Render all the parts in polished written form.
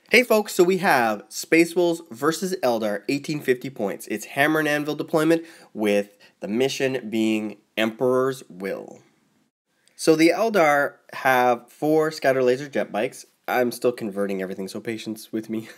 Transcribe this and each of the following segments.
Hey folks, so we have Space Wolves versus Eldar, 1850 points. It's Hammer and Anvil deployment with the mission being Emperor's Will. So the Eldar have 4 scatter laser jet bikes. I'm still converting everything, so patience with me.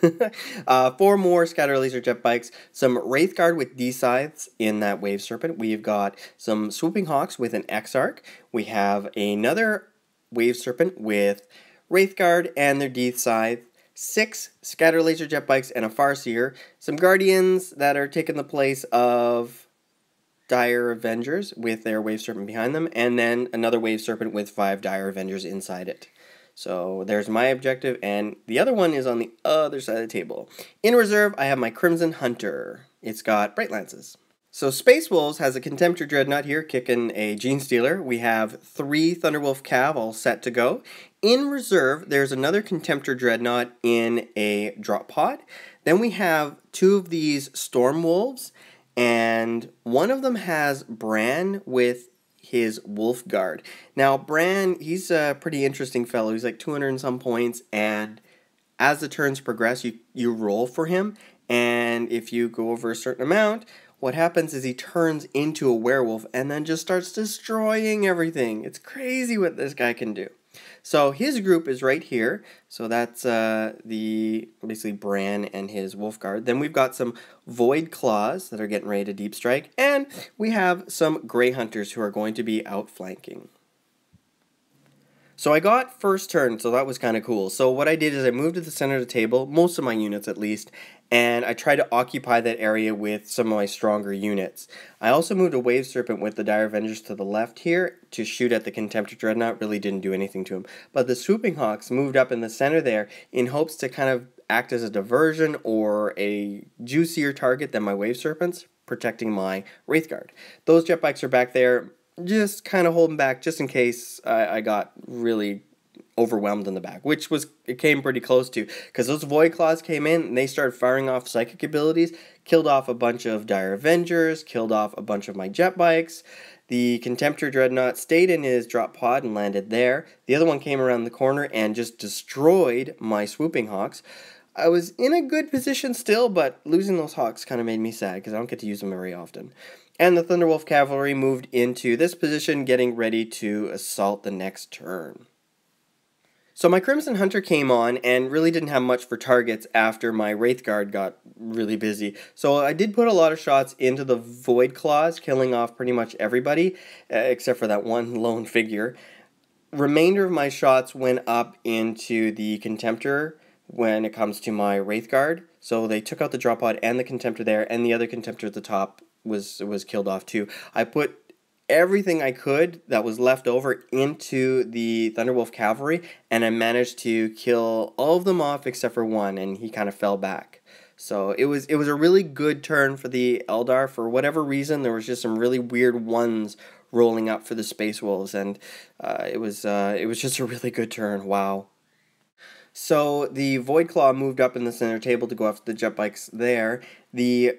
4 more scatter laser jet bikes, some Wraith Guard with D-Scythes in that Wave Serpent. We've got some Swooping Hawks with an X-Arc. We have another Wave Serpent with Wraith Guard and their D-Scythe. 6 scatter laser jet bikes and a Farseer, some Guardians that are taking the place of Dire Avengers with their Wave Serpent behind them, and then another Wave Serpent with 5 Dire Avengers inside it. So there's my objective, and the other one is on the other side of the table. In reserve, I have my Crimson Hunter. It's got Bright Lances. So Space Wolves has a Contemptor Dreadnought here kicking a Gene Stealer. We have 3 Thunderwolf Cav all set to go. In reserve, there's another Contemptor Dreadnought in a drop pod. Then we have 2 of these Storm Wolves, and one of them has Bran with his Wolf Guard. Now, Bran, he's a pretty interesting fellow. He's like 200 and some points, and as the turns progress, you roll for him, and if you go over a certain amount, what happens is he turns into a werewolf and then just starts destroying everything. It's crazy what this guy can do. So his group is right here. So that's basically Bran and his wolf guard. Then we've got some Void Claws that are getting ready to deep strike. And we have some Grey Hunters who are going to be outflanking. So I got first turn, so that was kind of cool. So what I did is I moved to the center of the table, most of my units at least, and I tried to occupy that area with some of my stronger units. I also moved a Wave Serpent with the Dire Avengers to the left here to shoot at the Contemptor Dreadnought. Really didn't do anything to him. But the Swooping Hawks moved up in the center there in hopes to kind of act as a diversion or a juicier target than my Wave Serpents, protecting my Wraith Guard. Those jet bikes are back there, just kind of holding back just in case I got really overwhelmed in the back, which it came pretty close to, because those Void Claws came in and they started firing off psychic abilities, killed off a bunch of Dire Avengers, killed off a bunch of my jet bikes. The Contemptor Dreadnought stayed in his drop pod and landed there. The other one came around the corner and just destroyed my Swooping Hawks. I was in a good position still, but losing those Hawks kind of made me sad because I don't get to use them very often. And the Thunderwolf Cavalry moved into this position, getting ready to assault the next turn. So my Crimson Hunter came on and really didn't have much for targets after my Wraith Guard got really busy. So I did put a lot of shots into the Void Claws, killing off pretty much everybody, except for that one lone figure. Remainder of my shots went up into the Contemptor when it comes to my Wraith Guard. So they took out the drop pod and the Contemptor there, and the other Contemptor at the top was killed off too. I put everything I could that was left over into the Thunderwolf Cavalry, and I managed to kill all of them off except for one, and he kind of fell back. So it was a really good turn for the Eldar. For whatever reason, there was just some really weird ones rolling up for the Space Wolves, and it was just a really good turn. Wow. So the Void Claw moved up in the center table to go after the jet bikes there. The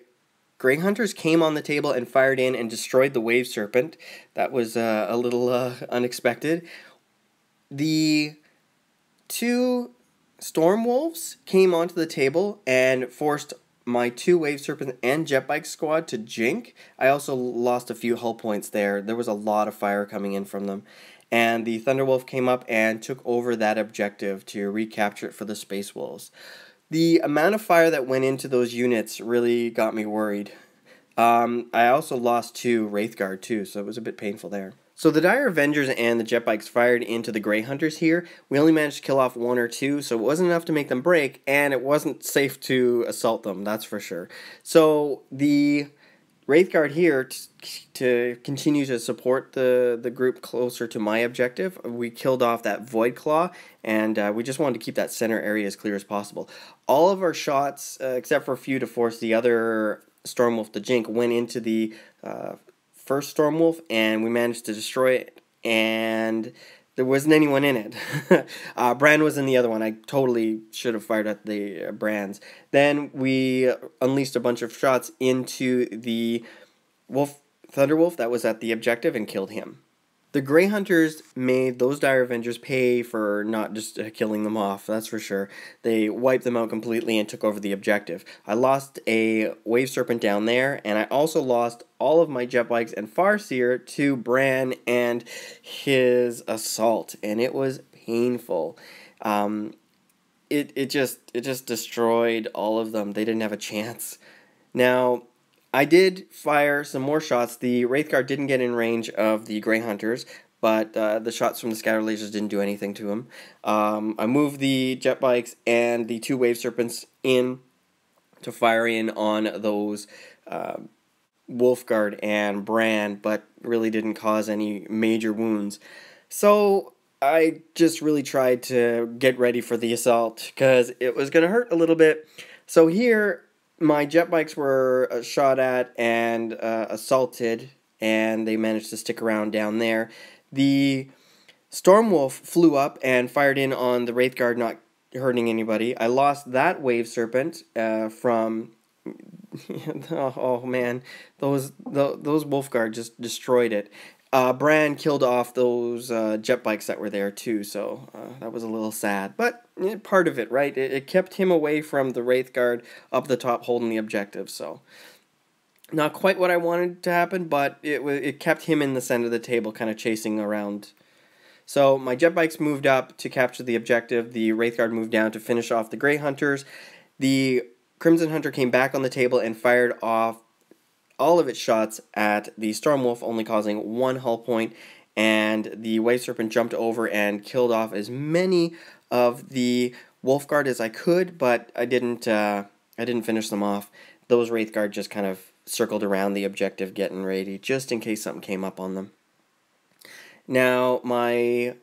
Grey Hunters came on the table and fired in and destroyed the Wave Serpent. That was a little unexpected. The 2 Storm Wolves came onto the table and forced my 2 Wave Serpent and Jet Bike squad to jink. I also lost a few hull points there. There was a lot of fire coming in from them. And the Thunderwolf came up and took over that objective to recapture it for the Space Wolves. The amount of fire that went into those units really got me worried. I also lost 2 Wraith Guard too, so it was a bit painful there. So the Dire Avengers and the jet bikes fired into the Grey Hunters here. We only managed to kill off 1 or 2, so it wasn't enough to make them break, and it wasn't safe to assault them, that's for sure. So the Wraith Guard here, to continue to support the group closer to my objective, we killed off that Void Claw, and we just wanted to keep that center area as clear as possible. All of our shots, except for a few to force the other Stormwolf to jink, went into the first Stormwolf, and we managed to destroy it, and there wasn't anyone in it. Bran was in the other one. I totally should have fired at the Brans. Then we unleashed a bunch of shots into the Thunderwolf that was at the objective and killed him. The Grey Hunters made those Dire Avengers pay for not just killing them off, that's for sure. They wiped them out completely and took over the objective. I lost a Wave Serpent down there, and I also lost all of my jet bikes and Farseer to Bran and his assault, and it was painful. It just destroyed all of them. They didn't have a chance. Now, I did fire some more shots. The Wraithguard didn't get in range of the Grey Hunters, but the shots from the scatter lasers didn't do anything to him. I moved the jet bikes and the 2 Wave Serpents in to fire in on those Wolfguard and Bran, but really didn't cause any major wounds. So I just really tried to get ready for the assault because it was going to hurt a little bit. So here, my jet bikes were shot at and assaulted, and they managed to stick around down there. The Stormwolf flew up and fired in on the Wraithguard, not hurting anybody. I lost that Wave Serpent from... oh man, those Wolfguard just destroyed it. Bran killed off those jet bikes that were there too, so that was a little sad. But part of it, right? It kept him away from the Wraithguard up the top holding the objective, so... Not quite what I wanted to happen, but it kept him in the center of the table, kind of chasing around. So my jet bikes moved up to capture the objective. The Wraithguard moved down to finish off the Grey Hunters. The Crimson Hunter came back on the table and fired off all of its shots at the Stormwolf, only causing 1 hull point, and the Wave Serpent jumped over and killed off as many of the Wolfguard as I could, but I didn't finish them off. Those Wraithguard just kind of circled around the objective getting ready, just in case something came up on them. Now, my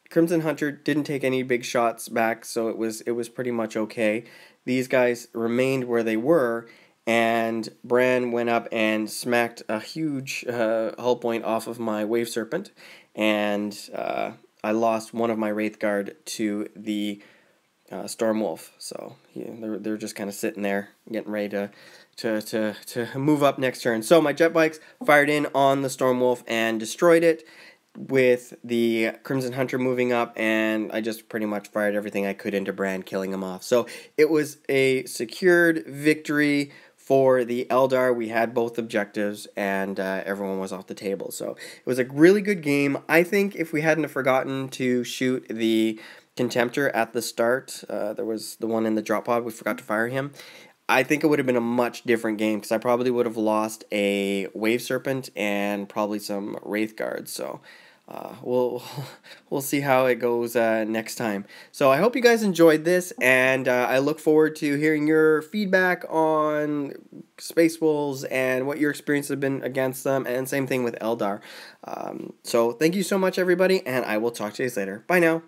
Crimson Hunter didn't take any big shots back, so it was pretty much okay. These guys remained where they were, and Bran went up and smacked a huge hull point off of my Wave Serpent, and I lost one of my Wraithguard to the Stormwolf. So they're just kind of sitting there, getting ready to move up next turn. So my jet bikes fired in on the Stormwolf and destroyed it, with the Crimson Hunter moving up, and I just pretty much fired everything I could into Bran, killing him off. So it was a secured victory for the Eldar. We had both objectives, and everyone was off the table. So it was a really good game. I think if we hadn't have forgotten to shoot the Contemptor at the start, there was the one in the drop pod, we forgot to fire him. I think it would have been a much different game, because I probably would have lost a Wave Serpent and probably some Wraithguards. So we'll see how it goes next time. So I hope you guys enjoyed this, and I look forward to hearing your feedback on Space Wolves and what your experience has been against them, and same thing with Eldar. So thank you so much, everybody, and I will talk to you guys later. Bye now.